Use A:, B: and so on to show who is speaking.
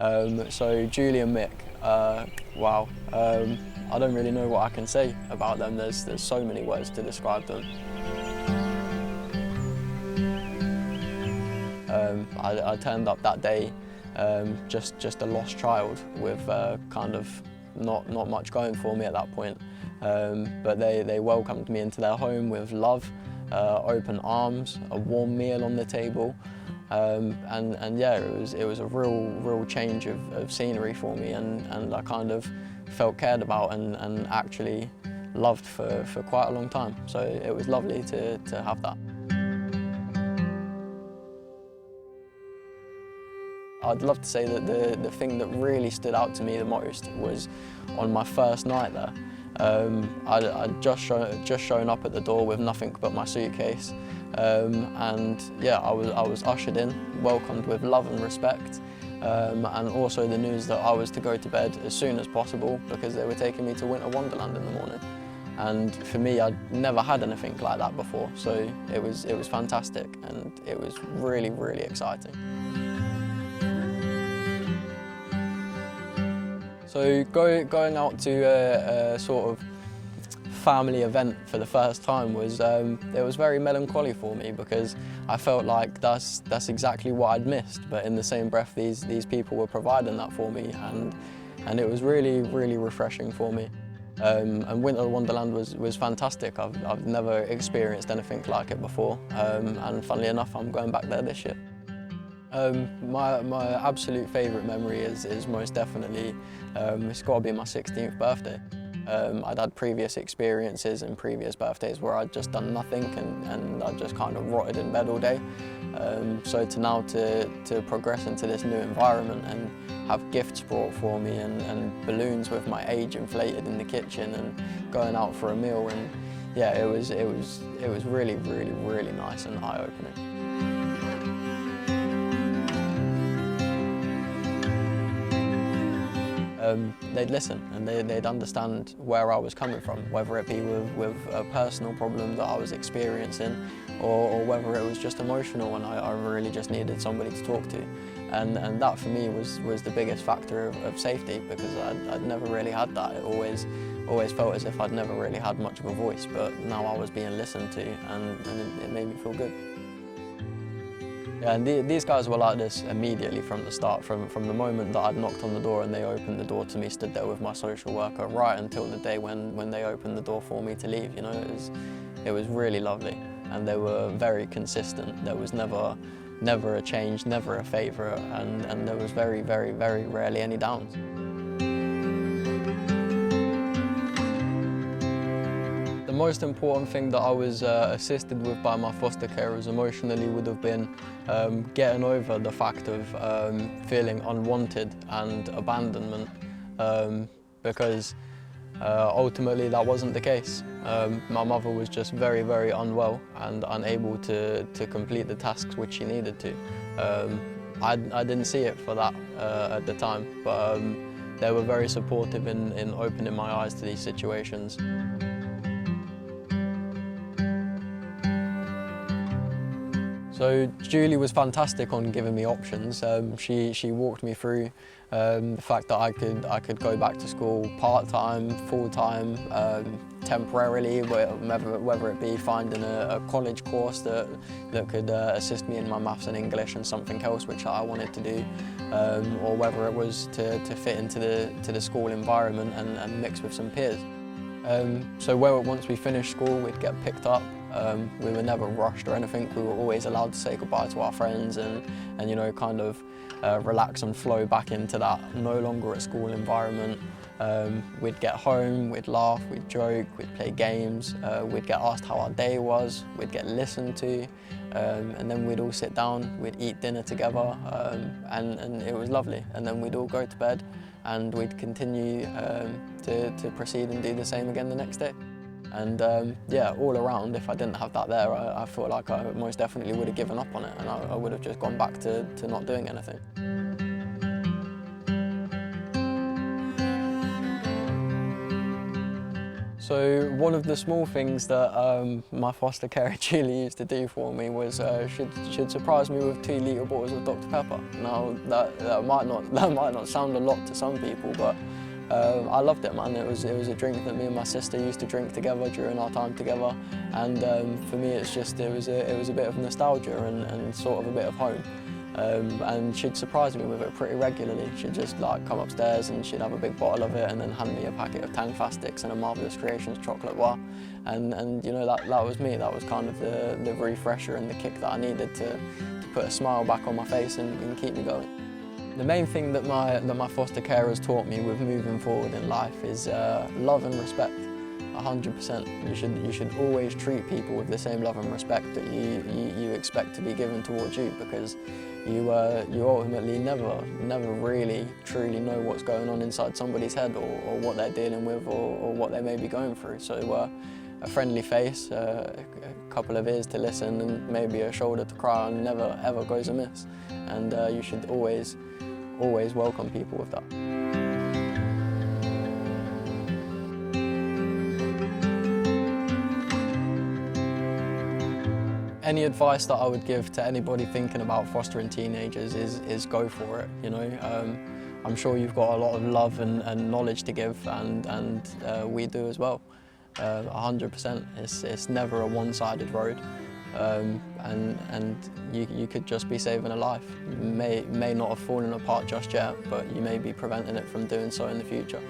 A: So Julie and Mick, wow. I don't really know what I can say about them. There's so many words to describe them. I turned up that day just a lost child with kind of not much going for me at that point. But they welcomed me into their home with love, open arms, a warm meal on the table. And yeah, it was a real change of scenery for me, and I kind of felt cared about and actually loved for quite a long time. So it was lovely to have that. I'd love to say that the thing that really stood out to me the most was on my first night there. I'd just shown up at the door with nothing but my suitcase, and yeah, I was ushered in, welcomed with love and respect, and also the news that I was to go to bed as soon as possible because they were taking me to Winter Wonderland in the morning. And for me, I'd never had anything like that before, so it was fantastic, and it was really exciting. So going out to a sort of family event for the first time was it was very melancholy for me, because I felt like that's exactly what I'd missed, but in the same breath these people were providing that for me, and it was really refreshing for me. And Winter Wonderland was fantastic. I've never experienced anything like it before, and funnily enough, I'm going back there this year. My absolute favourite memory is most definitely, it's got to be my 16th birthday. I'd had previous experiences and previous birthdays where I'd just done nothing and I'd just kind of rotted in bed all day. So now to progress into this new environment and have gifts brought for me and balloons with my age inflated in the kitchen and going out for a meal, and yeah, it was really nice and eye-opening. They'd listen and they'd understand where I was coming from, whether it be with a personal problem that I was experiencing, or whether it was just emotional and I really just needed somebody to talk to. And that for me was the biggest factor of safety, because I'd never really had that. It always felt as if I'd never really had much of a voice, but now I was being listened to, and it made me feel good. Yeah, and these guys were like this immediately from the start, from the moment that I'd knocked on the door and they opened the door to me, stood there with my social worker, right until the day when they opened the door for me to leave. You know, it was really lovely, and they were very consistent. There was never a change, never a favourite, and there was very rarely any downs. The most important thing that I was assisted with by my foster carers emotionally would have been getting over the fact of feeling unwanted and abandonment, because ultimately that wasn't the case. My mother was just very unwell and unable to complete the tasks which she needed to. I didn't see it for that at the time, but they were very supportive in opening my eyes to these situations. So Julie was fantastic on giving me options. She walked me through the fact that I could go back to school part-time, full-time, temporarily, whether it be finding a college course that could assist me in my maths and English and something else which I wanted to do, or whether it was to fit into the school environment and mix with some peers. So once we finished school, we'd get picked up. We were never rushed or anything. We were always allowed to say goodbye to our friends and you know, kind of relax and flow back into that no longer at school environment. We'd get home, we'd laugh, we'd joke, we'd play games, we'd get asked how our day was, we'd get listened to, and then we'd all sit down, we'd eat dinner together, and it was lovely. And then we'd all go to bed and we'd continue to proceed and do the same again the next day. And yeah, all around, if I didn't have that there, I feel like I most definitely would have given up on it, and I would have just gone back to not doing anything. So one of the small things that my foster carer Julie used to do for me was she'd surprise me with 2-litre bottles of Dr Pepper. Now that might not sound a lot to some people, but I loved it, man. It was a drink that me and my sister used to drink together during our time together, and for me it was a bit of nostalgia and sort of a bit of home. And she'd surprise me with it pretty regularly. She'd just like come upstairs and she'd have a big bottle of it and then hand me a packet of Tang Fastics and a Marvellous Creations chocolate bar. And you know, that was me. That was kind of the refresher and the kick that I needed to put a smile back on my face and keep me going. The main thing that my foster carers taught me with moving forward in life is love and respect. 100%. You should always treat people with the same love and respect that you expect to be given towards you, because you ultimately never really truly know what's going on inside somebody's head, or what they're dealing with, or what they may be going through. So a friendly face, a couple of ears to listen, and maybe a shoulder to cry on never ever goes amiss. And you should always welcome people with that. Any advice that I would give to anybody thinking about fostering teenagers is go for it. You know, I'm sure you've got a lot of love and knowledge to give, and we do as well. 100%. It's never a one-sided road, and you could just be saving a life. You may not have fallen apart just yet, but you may be preventing it from doing so in the future.